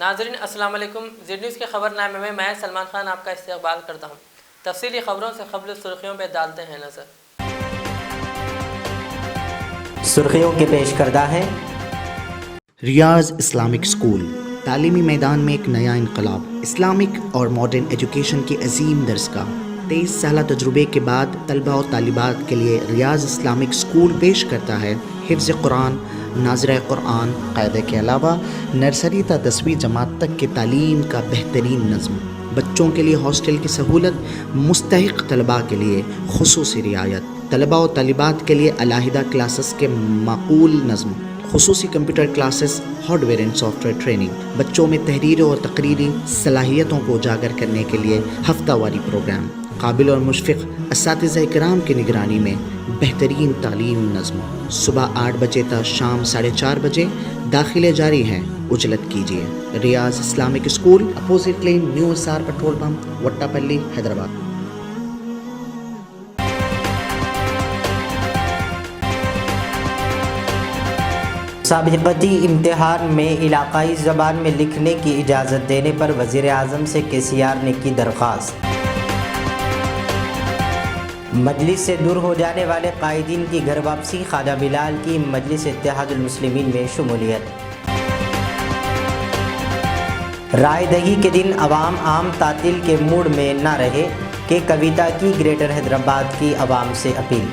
ناظرین السلام علیکم. زیڈ نیوز کے خبر نامے میں سلمان خان آپ کا استقبال کرتا ہوں. تفصیلی خبروں سے قبل سرخیوں پہ ڈالتے ہیں نظر. سرخیوں کے پیش کردہ ہیں. ریاض اسلامک اسکول تعلیمی میدان میں ایک نیا انقلاب. اسلامک اور ماڈرن ایجوکیشن کی عظیم درسگاہ. 23 سالہ تجربے کے بعد طلبہ و طالبات کے لیے ریاض اسلامک اسکول پیش کرتا ہے حفظ قرآن، ناظرہ قرآن، قاعدے کے علاوہ نرسری تا 10ویں جماعت تک کی تعلیم کا بہترین نظم. بچوں کے لیے ہاسٹل کی سہولت، مستحق طلباء کے لیے خصوصی رعایت، طلباء و طالبات کے لیے علیحدہ کلاسز کے معقول نظم، خصوصی computer classes, hard where and soft where training. بچوں میں تحریری اور تقریری صلاحیتوں کو اجاگر کرنے کے لیے ہفتہ واری پروگرام. قابل اور مشفق اساتذہ کرام کی نگرانی میں بہترین تعلیم نظم. صبح 8 بجے تا شام 4:30 بجے. داخلے جاری ہیں، اجلت کیجیے. ریاض اسلامک اسکول، اپوزٹ لین، نیو اسار پیٹرول پمپ، وٹاپلی، حیدرآباد. مسابقتی امتحان میں علاقائی زبان میں لکھنے کی اجازت دینے پر وزیر اعظم سے KCR نے کی درخواست. مجلس سے دور ہو جانے والے قائدین کی گھر واپسی. خواجہ بلال کی مجلس اتحاد المسلمین میں شمولیت. رائے دہی کے دن عوام عام تعطیل کے موڈ میں نہ رہے کہ کویتا کی گریٹر حیدرآباد کی عوام سے اپیل.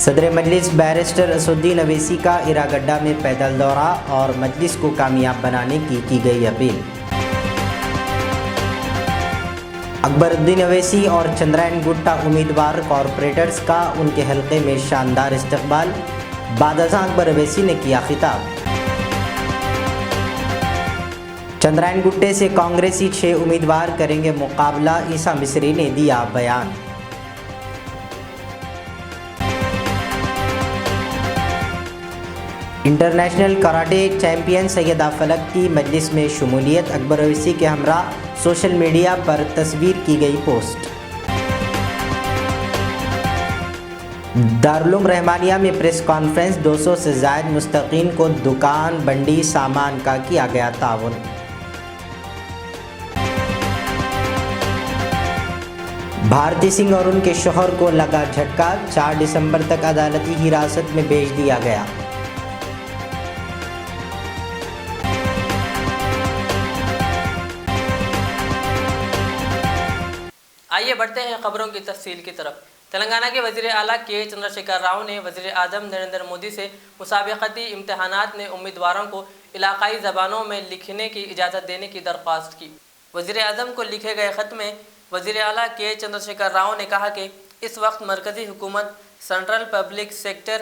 صدر مجلس بیرسٹر اسدالدین اویسی کا ایراگڈہ میں پیدل دورہ اور مجلس کو کامیاب بنانے کی گئی اپیل. اکبر الدین اویسی اور چندرائن گٹا امیدوار کارپوریٹرز کا ان کے حلقے میں شاندار استقبال. بعد ازاں اکبر اویسی نے کیا خطاب. چندرائن گٹے سے کانگریسی 6 امیدوار کریں گے مقابلہ. عیسیٰ مصری نے دیا بیان. انٹرنیشنل کراٹے چیمپئن سیدہ فلک کی مجلس میں شمولیت. اکبر اویسی کے ہمراہ سوشل میڈیا پر تصویر کی گئی پوسٹ. دارالعلوم رحمانیہ میں پریس کانفرنس. 200 سے زائد مستقین کو دکان بنڈی سامان کا کیا گیا تعاون. بھارتی سنگھ اور ان کے شوہر کو لگا جھٹکا. 4 دسمبر تک عدالتی حراست میں بھیج دیا گیا. آئیے بڑھتے ہیں خبروں کی تفصیل کی طرف. تلنگانہ کے وزیر اعلیٰ K. چندرشیکھر راؤ نے وزیر اعظم نریندر مودی سے مسابقتی امتحانات میں امیدواروں کو علاقائی زبانوں میں لکھنے کی اجازت دینے کی درخواست کی. وزیر اعظم کو لکھے گئے خط میں وزیر اعلیٰ K. چندرشیکھر راؤ نے کہا کہ اس وقت مرکزی حکومت، central public sector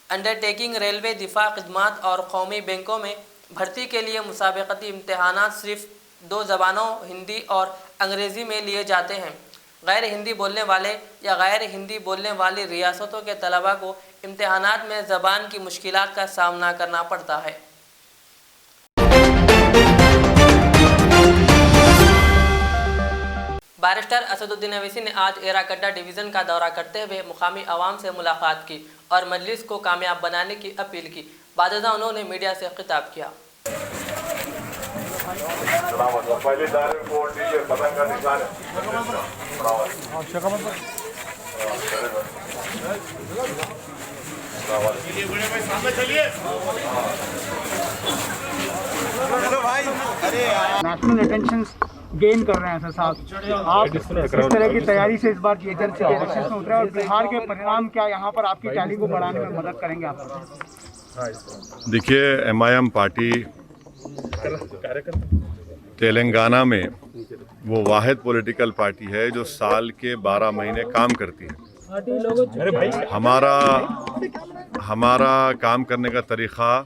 undertaking, railway, دفاع خدمات اور قومی بینکوں میں بھرتی کے لیے مسابقتی امتحانات صرف 2 زبانوں ہندی اور انگریزی میں لیے جاتے ہیں. غیر ہندی بولنے والے یا غیر ہندی بولنے والی ریاستوں کے طلباء کو امتحانات میں زبان کی مشکلات کا سامنا کرنا پڑتا ہے. بیرسٹر اسدالدین اویسی نے آج ایراگڈہ ڈویژن کا دورہ کرتے ہوئے مقامی عوام سے ملاقات کی اور مجلس کو کامیاب بنانے کی اپیل کی. بعد ازاں انہوں نے میڈیا سے خطاب کیا. پہلے دائرے کو دیجیے، پتنگ کا نشان ہے. نیشنل اٹینشن گین کر رہے ہیں سر صاحب. آپ اس طرح کی تیاری سے اس بار جیجر سے الیکشن میں اترے اور بہار کے پریرام کیا یہاں پر آپ کی تعلیم کو بڑھانے میں مدد کریں گے آپ؟ دیکھیے، MIM پارٹی تلنگانہ میں وہ واحد پولیٹیکل پارٹی ہے جو سال کے 12 مہینے کام کرتی ہے. ہمارا کام کرنے کا طریقہ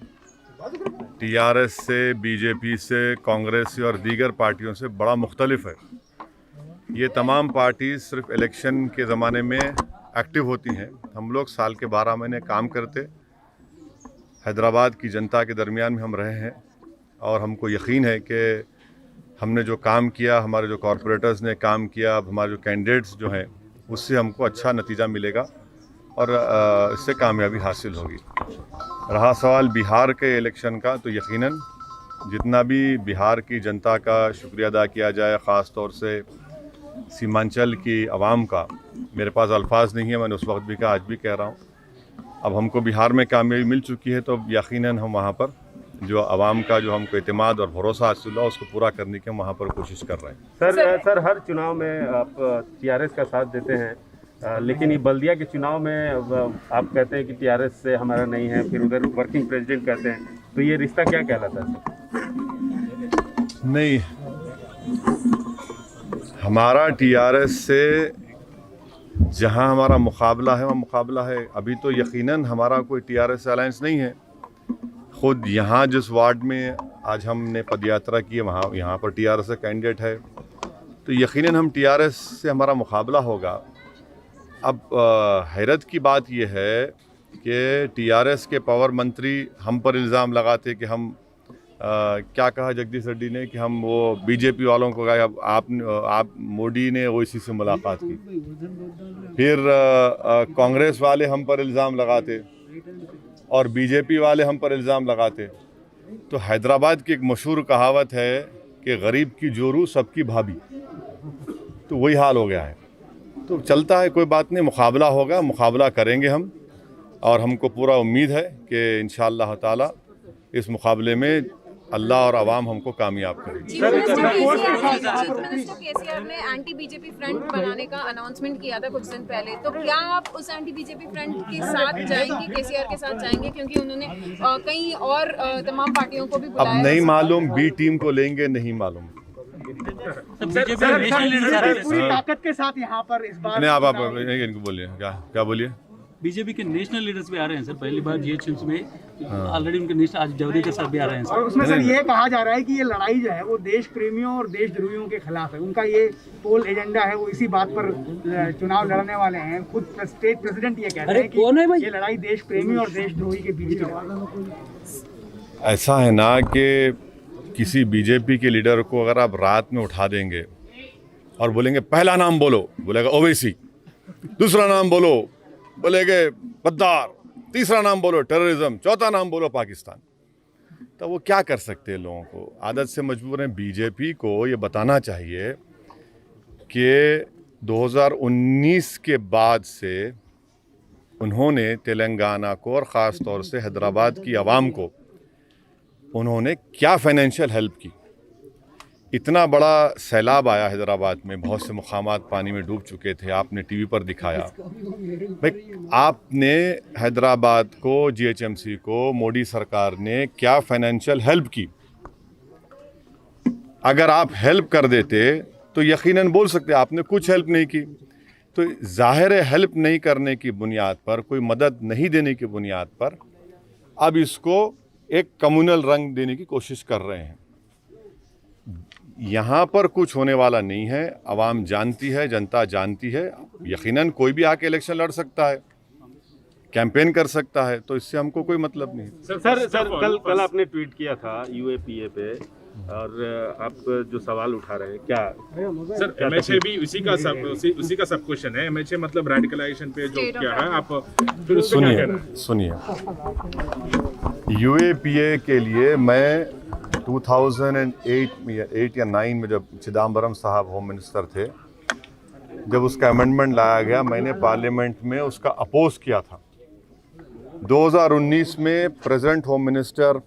TRS سے، BJP سے، کانگریس سے اور دیگر پارٹیوں سے بڑا مختلف ہے. یہ تمام پارٹیز صرف الیکشن کے زمانے میں ایکٹیو ہوتی ہیں. ہم لوگ سال کے 12 مہینے کام کرتے. حیدرآباد کی جنتا کے درمیان میں ہم رہے ہیں اور ہم کو یقین ہے کہ ہم نے جو کام کیا، ہمارے جو کارپوریٹرز نے کام کیا، اب ہمارے جو کینڈیڈیٹس جو ہیں اس سے ہم کو اچھا نتیجہ ملے گا. اور اس سے کامیابی حاصل ہوگی. رہا سوال بہار کے الیکشن کا، تو یقیناً جتنا بھی بہار کی جنتا کا شکریہ ادا کیا جائے، خاص طور سے سیمانچل کی عوام کا، میرے پاس الفاظ نہیں ہے. میں نے اس وقت بھی کہا، آج بھی کہہ رہا ہوں. اب ہم کو بہار میں کامیابی مل چکی ہے، تو یقیناً ہم وہاں پر جو عوام کا جو ہم کو اعتماد اور بھروسہ حاصل ہوا، اس کو پورا کرنے کی ہم وہاں پر کوشش کر رہے ہیں. سر ہر چناؤ میں آپ ٹی آر ایس کا ساتھ دیتے ہیں، لیکن یہ بلدیہ کے چناؤ میں آپ کہتے ہیں کہ ٹی آر ایس سے ہمارا نہیں ہے، پھر ادھر ورکنگ پریزیڈنٹ کہتے ہیں، تو یہ رشتہ کیا کہلاتا ہے سر؟ نہیں، ہمارا ٹی آر ایس سے جہاں ہمارا مقابلہ ہے وہاں مقابلہ ہے. ابھی تو یقیناً ہمارا کوئی ٹی آر ایس سے الائنس نہیں ہے. خود یہاں جس وارڈ میں آج ہم نے پد یاترا کی ہے، یہاں پر ٹی آر ایس کا کینڈیڈیٹ ہے، تو یقیناً ہم ٹی آر ایس سے ہمارا مقابلہ ہوگا. اب حیرت کی بات یہ ہے کہ ٹی آر ایس کے پاور منتری ہم پر الزام لگاتے کہ ہم کیا کہا جگدیش ریڈی نے کہ ہم وہ بی جے پی والوں کو کہا آپ مودی نے اویسی سے ملاقات کی. پھر کانگریس والے ہم پر الزام لگاتے اور بی جے پی والے ہم پر الزام لگاتے. تو حیدرآباد کی ایک مشہور کہاوت ہے کہ غریب کی جورو سب کی بھابھی، تو وہی حال ہو گیا ہے. تو چلتا ہے، کوئی بات نہیں، مقابلہ ہوگا، مقابلہ کریں گے ہم، اور ہم کو پورا امید ہے کہ انشاءاللہ تعالی اس مقابلے میں اللہ اور عوام ہم کو کامیاب کرے گی. منسٹر کے سی آر نے اینٹی بی جے پی فرنٹ بنانے کا اناؤنسمنٹ کیا تھا کچھ دن پہلے، تو کیا آپ اس اینٹی بی جے پی فرنٹ کے ساتھ جائیں گے، کے سی آر کے ساتھ جائیں گے؟ کیونکہ انہوں نے کئی اور تمام پارٹیوں کو بھی اب بلایا. نہیں معلوم بی ٹیم کو لیں گے، نہیں معلوم. پوری طاقت کے ساتھ یہاں پر اس بار نہیں، آپ ان کو بولیے، کیا بولیے. بی جے پی کے نیشنل لیڈرز بھی آ رہے ہیں سر، پہلی بار جی ایچ ایمس میں آلریڈی ان کے نیشنل، آج جوہری صاحب بھی آ رہے ہیں سر. اور اس میں سر یہ کہا جا رہا ہے کہ یہ لڑائی جو ہے وہ دیش پریمیوں اور دیش دروہیوں کے خلاف ہے. ان کا یہ پول ایجنڈا ہے، وہ اسی بات پر چناؤ لڑنے والے ہیں. خود اسٹیٹ پریزیڈنٹ یہ کہتے ہیں کہ یہ لڑائی دیش پریمی اور دیش دروہی کے بیچ ہے. ایسا ہے نا کہ کسی بی جے پی کے لیڈر کو اگر آپ رات میں اٹھا دیں گے اور بولیں گے پہلا نام بولو، بولے گا اویسی، دوسرا نام بولو، بولے گے غدار، تیسرا نام بولو ٹیررزم، چوتھا نام بولو پاکستان، تو وہ کیا کر سکتے ہیں؟ لوگوں کو عادت سے مجبور ہیں. بی جے پی کو یہ بتانا چاہیے کہ 2019 کے بعد سے انہوں نے تلنگانہ کو اور خاص طور سے حیدرآباد کی عوام کو انہوں نے کیا فائنینشیل ہیلپ کی. اتنا بڑا سیلاب آیا حیدرآباد میں، بہت سے مقامات پانی میں ڈوب چکے تھے، آپ نے ٹی وی پر دکھایا. آپ نے حیدرآباد کو، جی ایچ ایم سی کو، مودی سرکار نے کیا فائنینشیل ہیلپ کی؟ اگر آپ ہیلپ کر دیتے تو یقیناً بول سکتے آپ نے کچھ ہیلپ نہیں کی. تو ظاہر ہے ہیلپ نہیں کرنے کی بنیاد پر، کوئی مدد نہیں دینے کی بنیاد پر اب اس کو ایک کمیونل رنگ دینے کی کوشش کر رہے ہیں. یہاں پر کچھ ہونے والا نہیں ہے. عوام جانتی ہے، جنتا جانتی ہے. یقیناً کوئی بھی آ کے الیکشن لڑ سکتا ہے، کیمپین کر سکتا ہے، تو اس سے ہم کو کوئی مطلب نہیں. سر کل آپ نے ٹویٹ کیا تھا یو اے پی اے پہ، اور آپ جو سوال اٹھا رہے ہیں، کیا سر ایم ایچ اے بھی اسی کا سب کوشچن ہے. ایم ایچ اے مطلب ریڈیکلائزیشن پہ جو کیا ہے، آپ پھر اس پہ سنیے یو اے پی اے کے لیے میں 2008 یا 9 میں جب چدمبرم صاحب ہوم منسٹر تھے، جب اس کا امینڈمنٹ لایا گیا، میں نے پارلیمنٹ میں اس کا اپوز کیا تھا. 2019 میں president home minister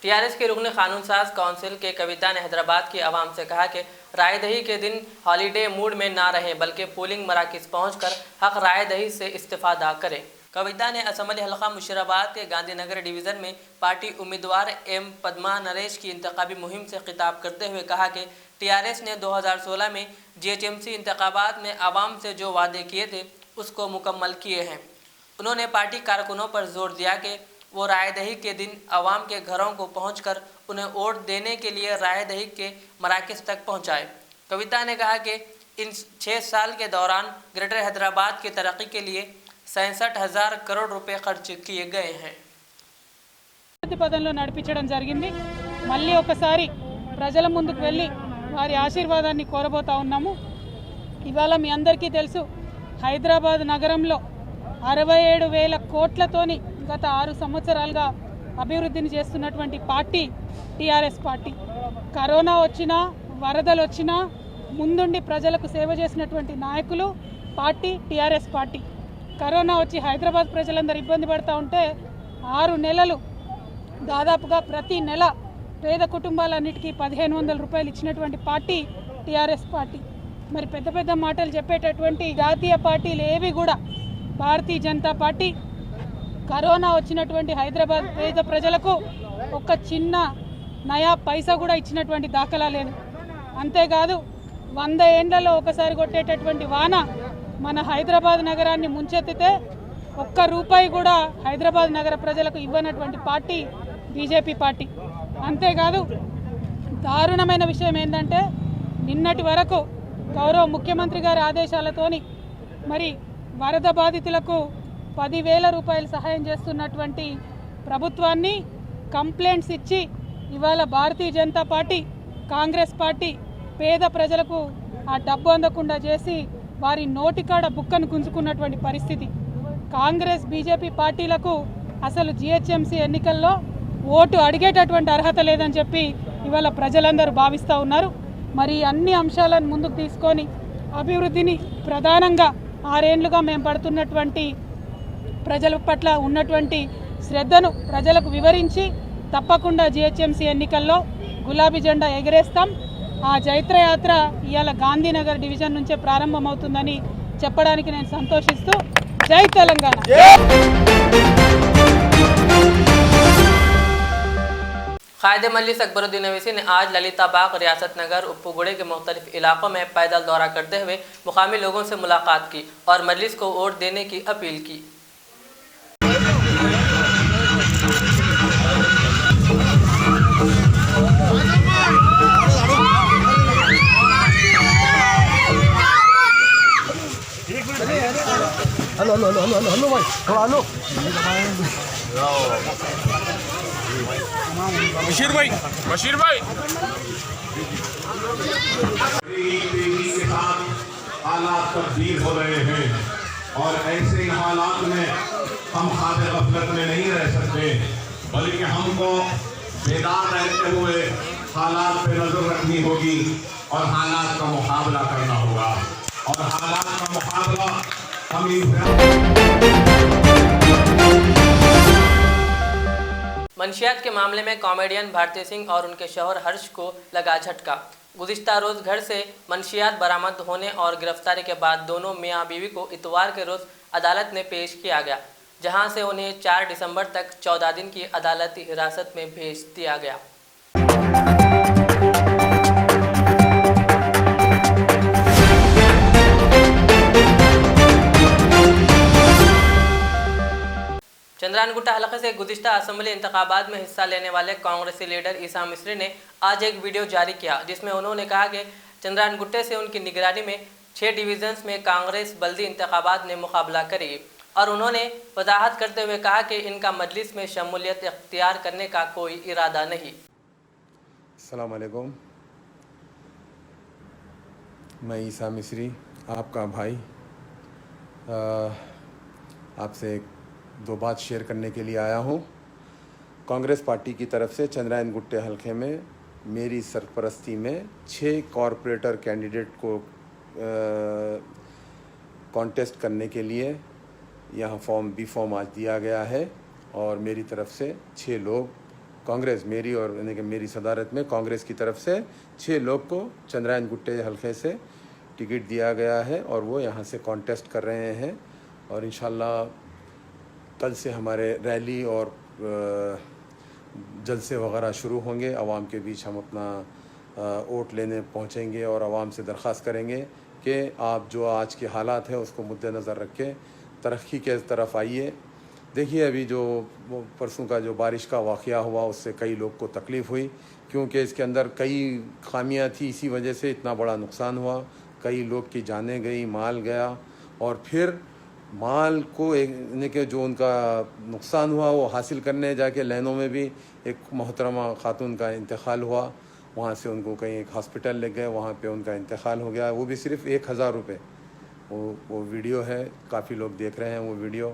T R S کے رکن قانون ساز کونسل کے کویتا نے حیدرآباد کی عوام سے کہا کہ رائے دہی کے دن ہالیڈے موڈ میں نہ رہیں، بلکہ پولنگ مراکز پہنچ کر حق رائے دہی سے استفادہ کریں. کویتا نے اسمبلی حلقہ مشیرآباد کے گاندھی نگر ڈویژن میں پارٹی امیدوار ایم پدما نریش کی انتخابی مہم سے خطاب کرتے ہوئے کہا کہ ٹی آر ایس نے 2016 میں جی ایچ ایم سی انتخابات میں عوام سے جو وعدے کیے تھے اس کو مکمل کیے ہیں. انہوں نے پارٹی کارکنوں پر زور دیا کہ وہ رائے دہی کے دن عوام کے گھروں کو پہنچ کر انہیں ووٹ دینے کے لیے رائے دہی کے مراکز تک پہنچائے. کویتا نے کہا کہ ان 6 سال کے دوران گریٹر حیدرآباد کی ترقی کے لیے 67,000 کروڑ روپے خرچ کیے گئے ہیں. ప్రతిపదంలో నడిపించడం జరిగింది. మళ్ళీ ఒకసారి ప్రజల ముందుకు వెళ్ళి వారి ఆశీర్వాదాన్ని కోరబోతా ఉన్నాము. ఇవాళ మీ అందరికీ తెలుసు, హైదరాబాద్ నగరంలో 67,000 కోట్లతోని గత 6 సంవత్సరాలుగా అభివృద్ధిని చేస్తున్నటువంటి పార్టీ టీఆర్ఎస్ పార్టీ. కరోనా వచ్చినా, వరదలు వచ్చినా ముందుండి ప్రజలకు సేవ చేసినటువంటి నాయకులు పార్టీ టీఆర్ఎస్ పార్టీ. కరోనా వచ్చి హైదరాబాద్ ప్రజలందరూ ఇబ్బంది పడుతూ ఉంటే 6 నెలలు దాదాపుగా ప్రతి నెల పేద కుటుంబాలన్నిటికీ 1,500 రూపాయలు ఇచ్చినటువంటి పార్టీ టీఆర్ఎస్ పార్టీ. మరి పెద్ద పెద్ద మాటలు చెప్పేటటువంటి జాతీయ పార్టీలు ఏవి కూడా భారతీయ జనతా పార్టీ కరోనా వచ్చినటువంటి హైదరాబాద్ పేద ప్రజలకు ఒక చిన్న నయా పైసా కూడా ఇచ్చినటువంటి దాఖలా లేదు. అంతేకాదు 100 ఏండ్లలో ఒకసారి కొట్టేటటువంటి వాన మన హైదరాబాద్ నగరాన్ని ముంచెత్తితే ఒక్క రూపాయి కూడా హైదరాబాద్ నగర ప్రజలకు ఇవ్వనటువంటి పార్టీ బీజేపీ పార్టీ. అంతేకాదు దారుణమైన విషయం ఏంటంటే నిన్నటి వరకు గౌరవ ముఖ్యమంత్రి గారి ఆదేశాలతోని మరి వరద బాధితులకు 10,000 రూపాయలు సహాయం చేస్తున్నటువంటి ప్రభుత్వాన్ని కంప్లైంట్స్ ఇచ్చి ఇవాళ భారతీయ జనతా పార్టీ, కాంగ్రెస్ పార్టీ పేద ప్రజలకు ఆ డబ్బు అందకుండా చేసి వారి నోటికాడ బుక్కను గుంజుకున్నటువంటి పరిస్థితి. కాంగ్రెస్ బీజేపీ పార్టీలకు అసలు జిహెచ్ఎంసీ ఎన్నికల్లో ఓటు అడిగేటటువంటి అర్హత లేదని చెప్పి ఇవాళ ప్రజలందరూ భావిస్తూ ఉన్నారు. మరి అన్ని అంశాలను ముందుకు తీసుకొని అభివృద్ధిని ప్రధానంగా 6 ఏళ్లుగా మేము పడుతున్నటువంటి ప్రజల పట్ల ఉన్నటువంటి శ్రద్ధను ప్రజలకు వివరించి తప్పకుండా జిహెచ్ఎంసీ ఎన్నికల్లో గులాబీ జెండా ఎగరేస్తాం. ఆ జైత్రయాత్ర ఇవాళ గాంధీనగర్ డివిజన్ నుంచే ప్రారంభమవుతుందని చెప్పడానికి నేను సంతోషిస్తూ జై తెలంగాణ. कायदे मजलिस अकबरुद्दीन अवैसी ने आज ललिता बाग, रियासत नगर, उप्पुगुड़े के मुख्तलिफ इलाकों में पैदल दौरा करते हुए मुकामी लोगों से मुलाकात की और मजलिस को वोट देने की अपील की। Hello hello hello hello hello भाई थोड़ा हेलो बशीर भाई तेजी के साथ हालात तब्दील हो रहे हैं और ऐसे हालात में हम खातिर गफलत में नहीं रह सकते, बल्कि हमको बेदार रहते हुए हालात पे नजर रखनी होगी और हालात का मुकाबला करना होगा। और हालात का मुकाबला हम मंशियात के मामले में कॉमेडियन भारती सिंह और उनके शौहर हर्ष को लगा झटका। गुज़िश्ता रोज़ घर से मंशियात बरामद होने और गिरफ्तारी के बाद दोनों मियाँ बीवी को इतवार के रोज़ अदालत में पेश किया गया, जहां से उन्हें 4 दिसंबर तक 14 दिन की अदालती हिरासत में भेज दिया गया। चंद्रायन गुट्टा हलके से गुज़िश्ता असम्बली इंतखाबात में हिस्सा लेने वाले कांग्रेसी लीडर ईसा मिस्री ने आज एक वीडियो जारी किया, जिसमें उन्होंने कहा कि चंद्रायन गुट्टे से उनकी निगरानी में 6 डिवीजन्स में कांग्रेस बल्दी इंतखाबात ने मुकाबला करेगी और उन्होंने वजाहत करते हुए कहा कि इनका मजलिस में शमूलियत इख्तियार करने का कोई इरादा नहीं। अस्सलाम वालेकुम, मैं ईसा मिस्री आपका भाई आपसे 2 बात शेयर करने के लिए आया हूँ। कांग्रेस पार्टी की तरफ से चंद्रायन गुट्टे हलके में मेरी सरपरस्ती में 6 कॉरपोरेटर कैंडिडेट को कॉन्टेस्ट करने के लिए यहाँ बी फॉर्म आज दिया गया है और मेरी तरफ से 6 लोग कांग्रेस मेरी और यानी कि मेरी सदारत में कांग्रेस की तरफ से 6 लोग को चंद्रायन गुट्टे हलके से टिकट दिया गया है और वो यहाँ से कॉन्टेस्ट कर रहे हैं। और इंशाल्लाह कल से हमारे रैली और जलसे वगैरह शुरू होंगे। आवाम के बीच हम अपना वोट लेने पहुँचेंगे और आवाम से दरख्वास्त करेंगे कि आप जो आज के हालात हैं उसको मुद्देनज़र रख के तरक्की के तरफ आइए। देखिए अभी जो परसों का जो बारिश का वाक़या हुआ उससे कई लोग को तकलीफ़ हुई, क्योंकि इसके अंदर कई खामियां थी, इसी वजह से इतना बड़ा नुकसान हुआ। कई लोग की जानें गई, माल गया और फिर माल को के जो उनका नुकसान हुआ वो हासिल करने जाके लाइनों में भी एक मोहतरमा खातून का इंतकाल हुआ वहाँ से उनको कहीं एक हॉस्पिटल ले गए, वहाँ पे उनका इंतकाल हो गया, वो भी सिर्फ 1000 रुपये। वो वीडियो है, काफ़ी लोग देख रहे हैं वो वीडियो,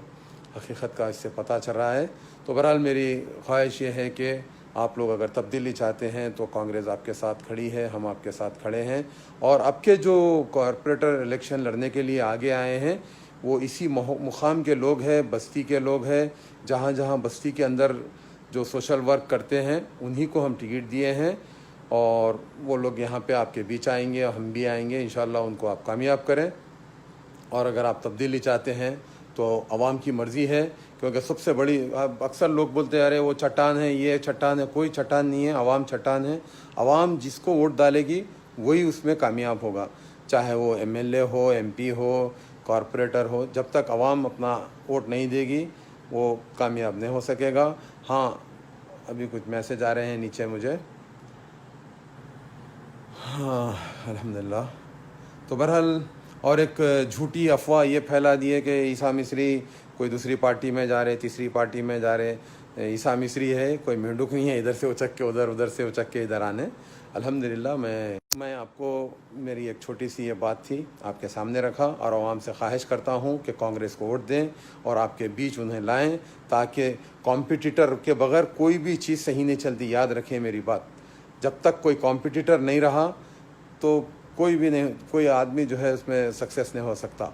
हकीकत का इससे पता चल रहा है। तो बहरहाल मेरी ख्वाहिश ये है कि आप लोग अगर तब्दीली चाहते हैं तो कांग्रेस आपके साथ खड़ी है, हम आपके साथ खड़े हैं। और अब के जो कॉरपोरेटर इलेक्शन लड़ने के लिए आगे आए हैं वो इसी मुकाम के लोग हैं, बस्ती के लोग हैं, जहाँ जहाँ बस्ती के अंदर जो सोशल वर्क करते हैं उन्हीं को हम टिकट दिए हैं। और वो लोग यहाँ पे आपके बीच आएंगे, हम भी आएंगे, इंशाल्लाह उनको आप कामयाब करें। और अगर आप तब्दीली चाहते हैं तो आवाम की मर्ज़ी है, क्योंकि सबसे बड़ी अक्सर लोग बोलते हैं अरे वो चट्टान है, ये चट्टान है, कोई चट्टान नहीं है, आवाम चट्टान है। आवाम जिसको वोट डालेगी वही उसमें कामयाब होगा, चाहे वो MLA हो, MP हो, कॉरपोरेटर हो। जब तक आवाम अपना वोट नहीं देगी वो कामयाब नहीं हो सकेगा। हाँ, अभी कुछ मैसेज आ रहे हैं नीचे मुझे। हाँ, अल्हम्दुलिल्लाह। तो बहरहाल और एक झूठी अफवाह ये फैला दी है कि ईसा मिस्री कोई दूसरी पार्टी में जा रहे, तीसरी पार्टी में जा रहे। ईसा मिस्री है, कोई मेंढक नहीं है इधर से उचक के उधर, उधर से उचक के इधर आने। अल्हम्दुलिल्लाह मैं आपको मेरी एक छोटी सी ये बात थी आपके सामने रखा, और आवाम से ख्वाहिश करता हूँ कि कांग्रेस को वोट दें और आपके बीच उन्हें लाएं, ताकि कॉम्पिटिटर के बगैर कोई भी चीज़ सही नहीं चलती। याद रखें मेरी बात, जब तक कोई कॉम्पिटिटर नहीं रहा तो कोई आदमी जो है उसमें सक्सेस नहीं हो सकता,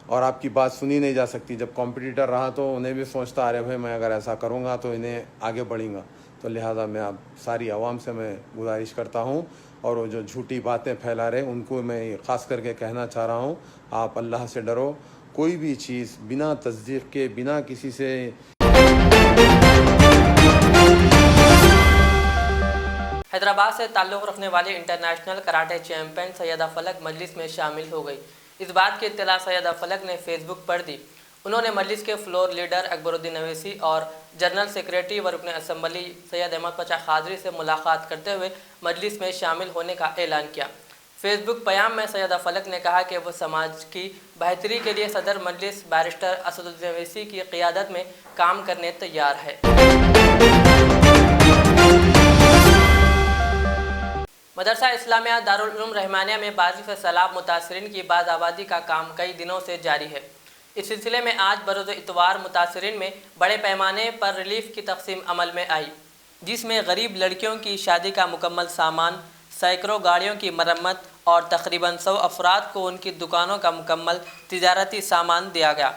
और आपकी बात सुनी नहीं जा सकती। जब कॉम्पिटिटर रहा तो उन्हें भी सोचता अरे भाई मैं अगर ऐसा करूँगा तो इन्हें आगे बढ़ेंगा। तो लिहाजा मैं आप सारी आवाम से मैं गुजारिश करता हूँ, और वो जो झूठी बातें फैला रहे उनको मैं ख़ास करके कहना चाह रहा हूँ, आप अल्लाह से डरो। कोई भी चीज़ बिना तस्दीक के, बिना किसी से हैदराबाद से ताल्लुक़ रखने वाली इंटरनेशनल कराटे चैंपियन सैयदा फलक मजलिस में शामिल हो गई। इस बात की इत्तला सैयदा फलक ने फेसबुक पर दी। उन्होंने मजलिस के फ्लोर लीडर अकबरुद्दीन अवैसी और जनरल सेक्रेटरी व रुकन असम्बली सैयद अहमद पचा खादरी से मुलाकात करते हुए मजलिस में शामिल होने का ऐलान किया। फेसबुक प्याम में सैयदा फलक ने कहा कि वो समाज की बेहतरी के लिए सदर मजलिस बैरिस्टर असदुद्दीन अवैसी की क़ियादत में काम करने तैयार है। मदरसा इस्लामिया दारुल उलूम रहमानिया में बारिश सैलाब मुतासरीन की बाज़ाबादी का काम कई दिनों से जारी है। इस सिलसिले में आज बरोज़ इतवार मुतासरीन में बड़े पैमाने पर रिलीफ की तकसीम अमल में आई, जिसमें गरीब लड़कियों की शादी का मुकम्मल सामान, सैकड़ों गाड़ियों की मरम्मत और तकरीबन 100 अफराद को उनकी दुकानों का मुकम्मल तिजारती सामान दिया गया।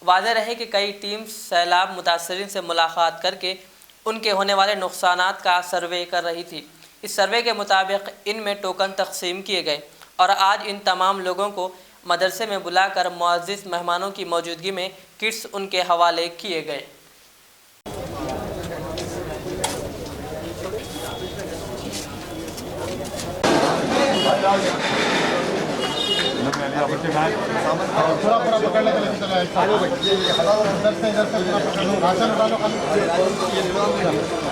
वाज़ेह रहे कि कई टीम सैलाब मुतासरीन से मुलाकात करके उनके होने वाले नुकसानात का सर्वे कर रही थी। इस सर्वे के मुताबिक इनमें टोकन तकसीम किए गए और आज इन तमाम लोगों को मदरसे में बुलाकर मुअज़्ज़िज़ मेहमानों की मौजूदगी में किट्स उनके हवाले किए गए।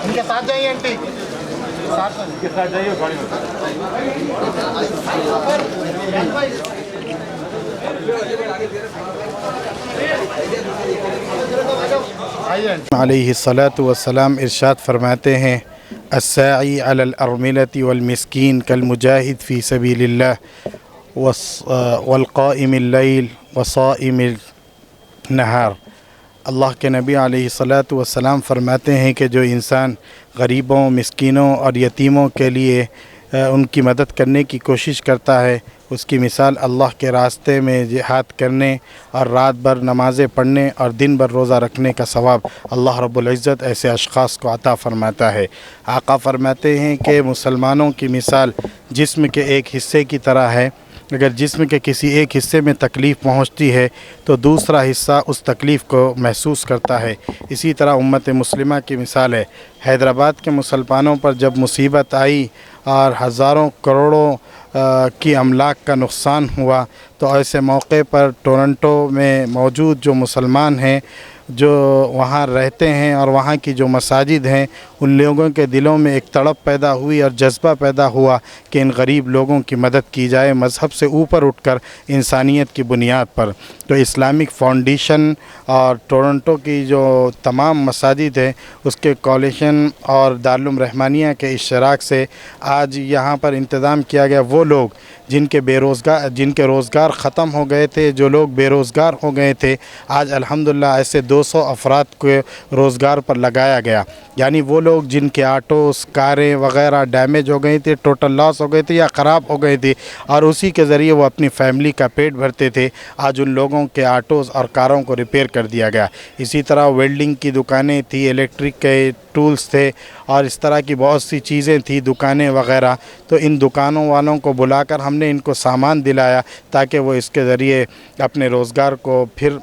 इनके साथ जाइए आंटी, के साथ जाइए गाड़ी में। अलैहिस्सलातु वस्सलाम इरशाद फरमाते हैं, अस्साई अलल अर्मिलति वल मिस्कीन कल मुजाहिद फ़ी सबीलिल्लाह वल क़ाइमिल लैल व साइमिल नहार। अल्लाह के नबी अलैहिस्सलातु वस्सलाम फरमाते हैं कि जो इंसान गरीबों, मिस्कीनों और यतीमों के लिए उनकी मदद करने की कोशिश करता है, उसकी मिसाल अल्लाह के रास्ते में जिहाद करने और रात भर नमाज़ें पढ़ने और दिन भर रोज़ा रखने का सवाब अल्लाह रब्बुल इज़्ज़त ऐसे अशख़ास को अता फ़रमाता है। आका फ़रमाते हैं कि मुसलमानों की मिसाल जिस्म के एक हिस्से की तरह है। अगर जिस्म के किसी एक हिस्से में तकलीफ़ पहुंचती है तो दूसरा हिस्सा उस तकलीफ़ को महसूस करता है। इसी तरह उम्मत मुस्लिमा की मिसाल है। हैदराबाद के मुसलमानों पर जब मुसीबत आई और हज़ारों करोड़ों की अमलाक का नुकसान हुआ तो ऐसे मौके पर टोरंटो में मौजूद जो मुसलमान हैं जो वहाँ रहते हैं और वहाँ की जो मसाजिद हैं उन लोगों के दिलों में एक तड़प पैदा हुई और जज्बा पैदा हुआ कि इन गरीब लोगों की मदद की जाए मज़हब से ऊपर उठकर इंसानियत की बुनियाद पर। तो इस्लामिक फाउंडेशन और टोरंटो की जो तमाम मसाजिद हैं उसके कोलिशन और दारुल रहमानिया के इश्तराक से आज यहाँ पर इंतज़ाम किया गया। वो लोग जिनके रोज़गार ख़त्म हो गए थे, जो लोग बेरोज़गार हो गए थे, आज अल्हम्दुलिल्लाह ऐसे 200 अफराद को रोज़गार पर लगाया गया। यानी वो लोग जिनके ऑटोस कारें वग़ैरह डैमेज हो गई थी, टोटल लॉस हो गए थे या ख़राब हो गए थे और उसी के ज़रिए वो अपनी फैमिली का पेट भरते थे, आज उन लोगों के ऑटोज़ और कारों को रिपेयर कर दिया गया। इसी तरह वेल्डिंग की दुकानें थी, इलेक्ट्रिक के टूल्स थे और इस तरह की बहुत सी चीज़ें थी, दुकानें वग़ैरह। तो इन दुकानों वालों को बुलाकर हमने इनको सामान दिलाया ताकि वो इसके ज़रिए अपने रोज़गार को फिर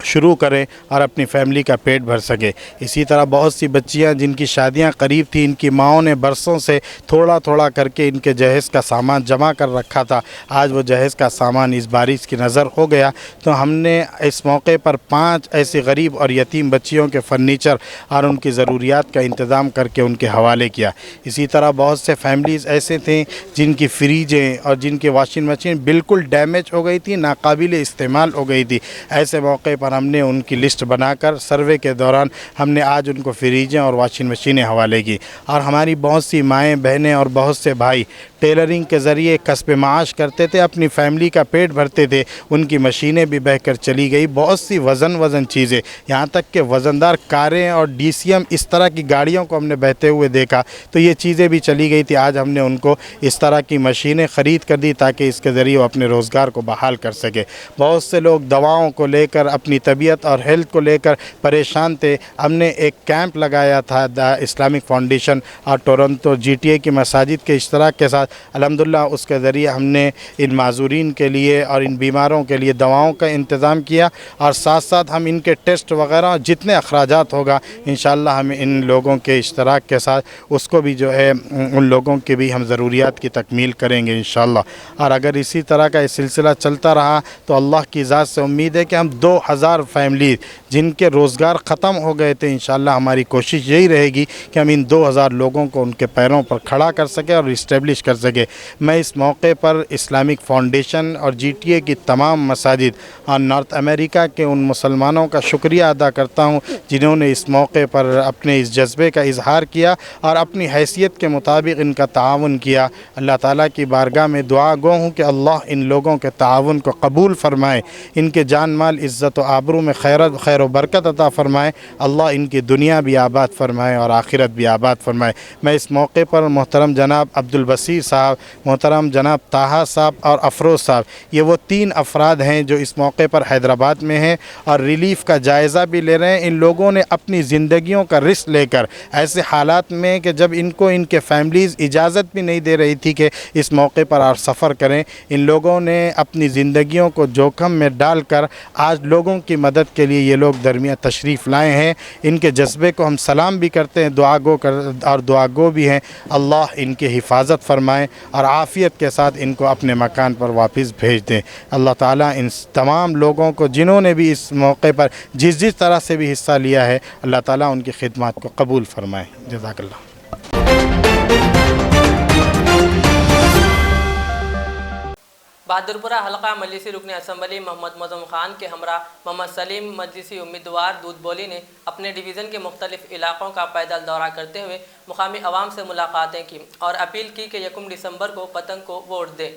शुरू करें और अपनी फैमिली का पेट भर सके। इसी तरह बहुत सी बच्चियां जिनकी शादियां करीब थी, इनकी माओं ने बरसों से थोड़ा थोड़ा करके इनके जहेज़ का सामान जमा कर रखा था, आज वो जहेज़ का सामान इस बारिश की नज़र हो गया। तो हमने इस मौके पर 5 ऐसी गरीब और यतीम बच्चियों के फर्नीचर और उनकी ज़रूरियात का इंतज़ाम करके उनके हवाले किया। इसी तरह बहुत से फैमिलीज़ ऐसे थे जिनकी फ्रीजें और जिनकी वॉशिंग मशीन बिल्कुल डैमेज हो गई थी, नाकाबिल इस्तेमाल हो गई थी। ऐसे मौके पर हमने उनकी लिस्ट बनाकर सर्वे के दौरान हमने आज उनको फ्रीजें और वॉशिंग मशीनें हवाले की। और हमारी बहुत सी माएँ बहनें और बहुत से भाई टेलरिंग के ज़रिए कस्ब माश करते थे, अपनी फैमिली का पेट भरते थे, उनकी मशीनें भी बहकर चली गई। बहुत सी वज़न चीज़ें, यहाँ तक कि वज़नदार कारें और DCM इस तरह की गाड़ियों को हमने बहते हुए देखा, तो ये चीज़ें भी चली गई थी। आज हमने उनको इस तरह की मशीनें ख़रीद कर दी ताकि इसके ज़रिए वो अपने रोज़गार को बहाल कर सके। बहुत से लोग दवाओं को लेकर, अपनी तबीयत और हेल्थ को लेकर परेशान थे। हमने एक कैंप लगाया था द इस्लामिक फाउंडेशन और टोरंटो GTA की मसाजिद के इश्तराक के साथ। अल्हम्दुलिल्लाह उसके ज़रिए हमने इन माज़ूरीन के लिए और इन बीमारों के लिए दवाओं का इंतज़ाम किया और साथ साथ हम इनके टेस्ट वग़ैरह जितने अखराजात होगा इंशाअल्लाह हम इन लोगों के इश्तराक के साथ उसको भी जो है उन लोगों की भी हम ज़रूरियात की तकमील करेंगे इंशाअल्लाह। और अगर इसी तरह का इस सिलसिला चलता रहा तो अल्लाह की ज़ात से उम्मीद है कि हम 2000 फैमिली जिनके रोज़गार ख़त्म हो गए थे, इंशाअल्लाह हमारी कोशिश यही रहेगी कि हम इन 2000 लोगों को उनके पैरों पर खड़ा कर सकें और इस्टेब्लिश कर सके। मैं इस मौके पर इस्लामिक फाउंडेशन और GTA की तमाम मसाजिद और नॉर्थ अमेरिका के उन मुसलमानों का शुक्रिया अदा करता हूँ जिन्होंने इस मौके पर अपने इस जज्बे का इजहार किया और अपनी हैसियत के मुताबिक इनका ताउन किया। अल्लाह ताला की बारगाह में दुआ गो हूँ कि अल्लाह इन लोगों के ताउन को कबूल फरमाए, इनके जान माल इज़्ज़त व आबरू में खैर व बरकत अता फरमाए। अल्लाह इनकी दुनिया भी आबाद फरमाए और आखिरत भी आबाद फरमाए। मैं इस मौके पर मोहतरम जनाब अब्दुल बसीर साहब, मोहतरम जनाब ताहा साहब और अफरोज़ साहब, ये वो 3 अफराद हैं जो इस मौके पर हैदराबाद में हैं और रिलीफ़ का जायज़ा भी ले रहे हैं। इन लोगों ने अपनी ज़िंदगियों का रिस्क लेकर ऐसे हालात में कि जब इनको इनके फैमिलीज़ इजाज़त भी नहीं दे रही थी कि इस मौके पर आप सफ़र करें, इन लोगों ने अपनी ज़िंदगियों को जोखम में डालकर आज लोगों की मदद के लिए ये लोग दरमिया तशरीफ़ लाए हैं। इनके जज्बे को हम सलाम भी करते हैं, दुआ गो भी हैं। अल्लाह इनकी हिफाजत फरमाए और आफ़ियत के साथ इनको अपने मकान पर वापस भेज दें। अल्लाह ताला इन तमाम लोगों को जिन्होंने भी इस मौके पर जिस तरह से भी हिस्सा लिया है, अल्लाह ताला उनकी खिदमत को कबूल फरमाए। जज़ाकल्लाह। बहादुरपुरा हल्का मजलिसी रुकन असम्बली मोहम्मद मज़म खान के हमरा मोहम्मद सलीम मजलिसी उम्मीदवार दूध बोली ने अपने डिवीज़न के मुख्तलिफ इलाक़ों का पैदल दौरा करते हुए मुकामी अवाम से मुलाकातें की और अपील की कि 1 दिसंबर को पतंग को वोट दें।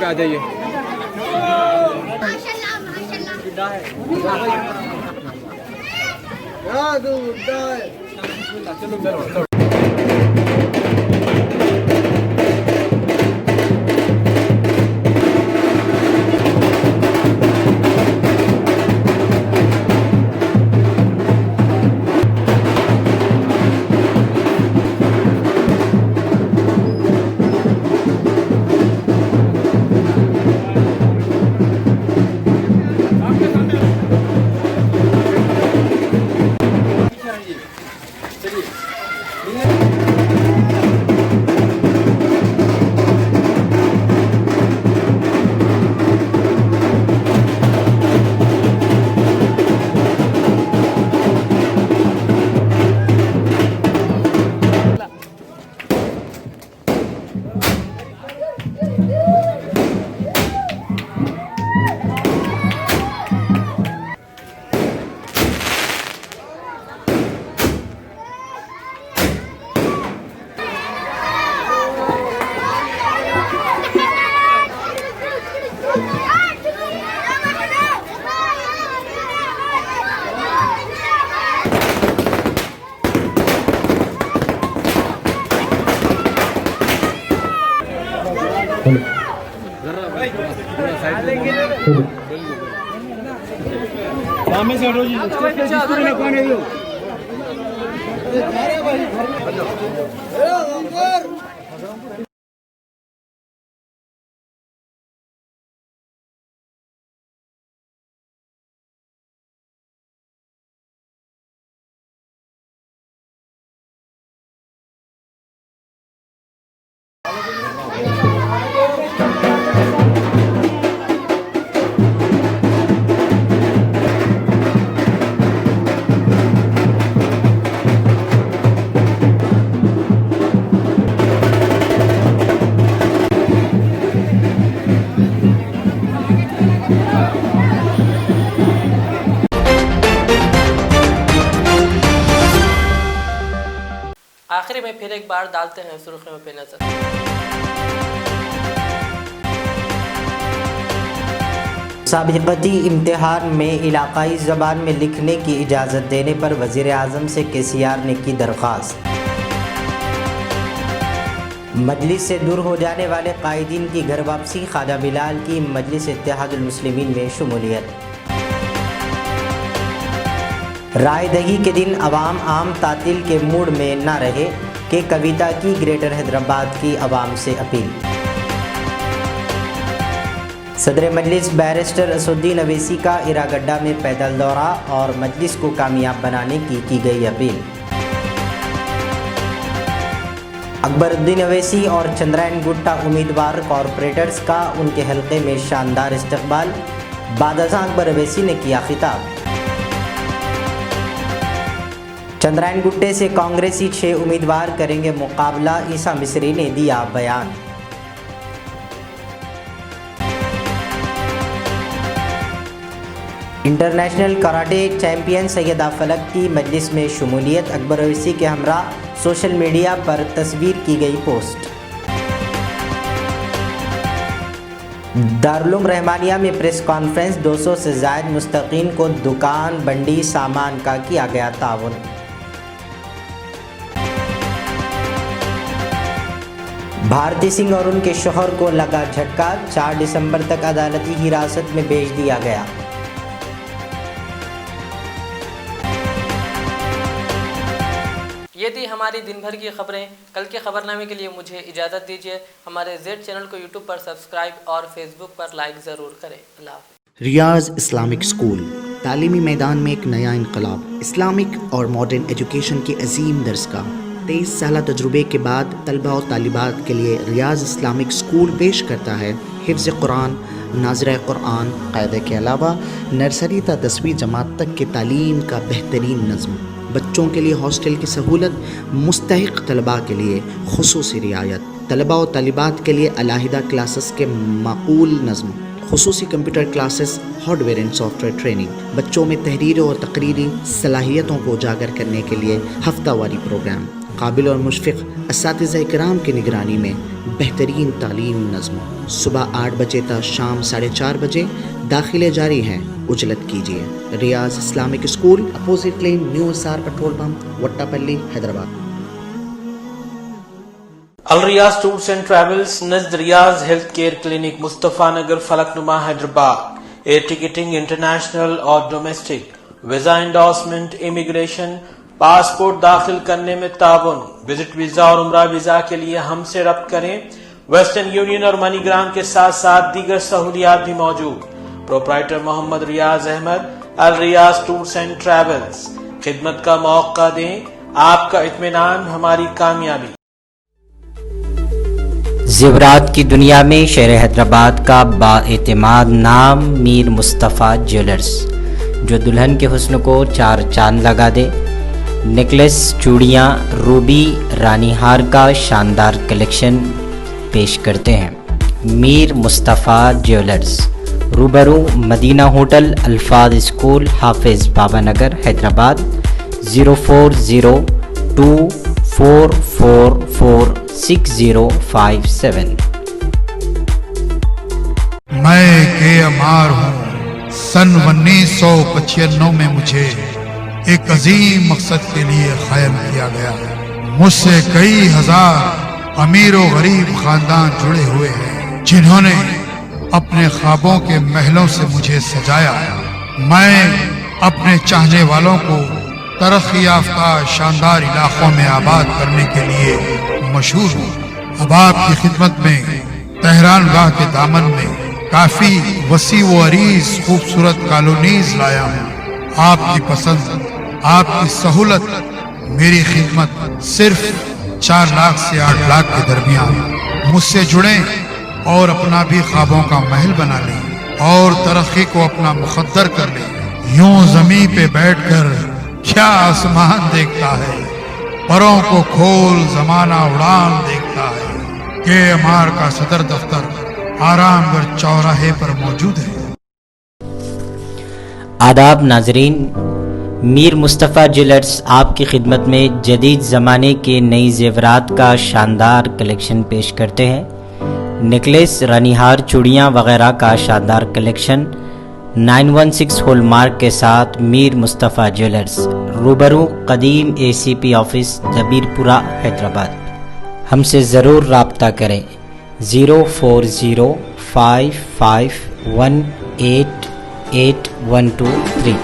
आ जाइए। सामने से हटो जी, आखिरी में फिर एक बार डालते हैं सुर्खियों पे नजर। साबिक़ती इम्तिहान में इलाक़ाई ज़बान में लिखने की इजाज़त देने पर वज़ीर आज़म से KCR ने की दरख्वास्त। मजलिस से दूर हो जाने वाले कायदीन की घर वापसी, ख्वाजा बिलाल की मजलिस इत्तेहादुल मुस्लिमीन में शमूलियत। राय दही के दिन अवाम आम तातील के मूड में न रहे कि कविता की ग्रेटर हैदराबाद की अवाम से अपील। सदर मजलिस बैरिस्टर असदुद्दीन अवैसी का इरागड्डा में पैदल दौरा और मजलिस को कामयाब बनाने की गई अपील। अकबरुद्दीन अवैसी और चंद्रायन गुट्टा उम्मीदवार कॉरपोरेटर्स का उनके हल्के में शानदार इस्तकबाल, बाद अज़ां अकबर अवैसी ने किया खिताब। चंद्रायन गुट्टे से कांग्रेसी 6 उम्मीदवार करेंगे मुकाबला, ईसा मिस्री ने दिया बयान। इंटरनेशनल कराटे चैंपियन सैयदा फलक की मजलिस में शमूलियत, अकबर ओवैसी के हमरा सोशल मीडिया पर तस्वीर की गई पोस्ट। दारुल रहमानिया में प्रेस कॉन्फ्रेंस, 200 से ज़ायद मुस्तकीन को दुकान बंडी सामान का किया गया ताउन। भारती सिंह और उनके शौहर को लगा झटका, 4 दिसंबर तक अदालती हिरासत में भेज दिया गया। ये थी हमारी दिन भर की खबरें। कल के खबरनामे के लिए मुझे इजाज़त दीजिए। हमारे जेड चैनल को यूट्यूब पर सब्सक्राइब और फेसबुक पर लाइक ज़रूर करें। अल्लाह हाफ़िज़। रियाज इस्लामिक स्कूल तालीमी मैदान में एक नया इनकलाब। इस्लामिक और मॉडर्न एजुकेशन की अजीम दरसगाह। 23 साल तजुर्बे के बाद तलबा और तालिबात के लिए रियाज इस्लामिक स्कूल पेश करता है हिफ्ज़ कुरान, नाज़िरा कुरान, क़ायदे के अलावा नर्सरी ta 10वीं जमात तक की तालीम का बेहतरीन नज़्म। बच्चों के लिए हॉस्टल की सहूलत, मुस्तहिक़ तलबा के लिए खुसूसी रियायत, तलबा और तालिबात के लिए अलहदा क्लासेस के माकूल नज़्म, खुसूसी computer classes, hardware and software training, बच्चों में तहरीरी और तकरीरी सलाहियतों को उजागर करने के लिए हफ्तावारी प्रोग्राम, काबिल और मुशफ़िक़ असातिज़ा इकराम की निगरानी में बेहतरीन तालीम नज़्म। सुबह 8 बजे तक शाम 4:30 बजे दाखिले जारी हैं, उजलत कीजिए। Riyaz Islamic school, opposite lane, new SR petrol pump, Vattepally, Hyderabad. Al Riyaz tours and travels नज़द Riyaz health care clinic, Mustafa Nagar, Falaknuma, Hyderabad. Air ticketing international और domestic, visa endorsement, immigration, passport दाखिल करने में ताउन। विजिट वीज़ा और उम्रा वीज़ा के लिए हमसे रब्त करें। वेस्टर्न यूनियन और मनीग्राम के साथ साथ दीगर सहूलियात भी मौजूद। Proprietor Mohammad Riaz Ahmed, Al Riyaz tours and travels. खिदमत का मौका दें, आपका इत्मीनान हमारी कामयाबी। ज़ेवरात की दुनिया में शहर हैदराबाद का बाएतिमाद नाम मीर मुस्तफ़ा ज्वेलर्स, जो दुल्हन के हुस्न को 4 चांद लगा दे। नेकलेस, चूड़ियाँ, रूबी, रानी हार का शानदार कलेक्शन पेश करते हैं। मीर मुस्तफ़ा ज्वेलर्स, रूबरू मदीना होटल, अल्फाज स्कूल, हाफिज़ बाबा नगर, हैदराबाद। 0402444657। मैं के अमार हूँ। सन 1995 में मुझे एक अजीम मकसद के लिए क़ायम किया गया। मुझसे कई हजार अमीर और गरीब खानदान जुड़े हुए हैं, जिन्होंने अपने ख्वाबों के महलों से मुझे सजाया। मैं अपने चाहने वालों को तरक्की याफ्ता शानदार इलाकों में आबाद करने के लिए मशहूर हूँ। अब आपकी खिदमत में तेहरान गाह के दामन में काफी वसी व अरीज खूबसूरत कॉलोनीज लाया हूँ। आपकी पसंद, आपकी सहूलत, मेरी खिदमत सिर्फ 4 लाख से 8 लाख के दरमियान। मुझसे जुड़ें और अपना भी ख्वाबों का महल बना लें और तरक्की को अपना मुकद्दर कर लें। यूं जमीन पे बैठकर क्या आसमान देखता है, परों को खोल जमाना उड़ान देखता है। के अमार का सदर दफ्तर आरामगढ़ चौराहे पर मौजूद है। आदाब नाजरीन, मीर मुस्तफ़ा ज्वेलर्स आपकी खिदमत में जदीद ज़माने के नई ज़ेवरात का शानदार कलेक्शन पेश करते हैं। नेकलेस, रानीहार, चूड़ियाँ वगैरह का शानदार कलेक्शन 916 हॉलमार्क के साथ मीर मुस्तफ़ा ज्वेलर्स, रूबरू कदीम ACP ऑफिस, दबीरपुरा, हैदराबाद। हमसे ज़रूर राब्ता करें। 0405518812 3।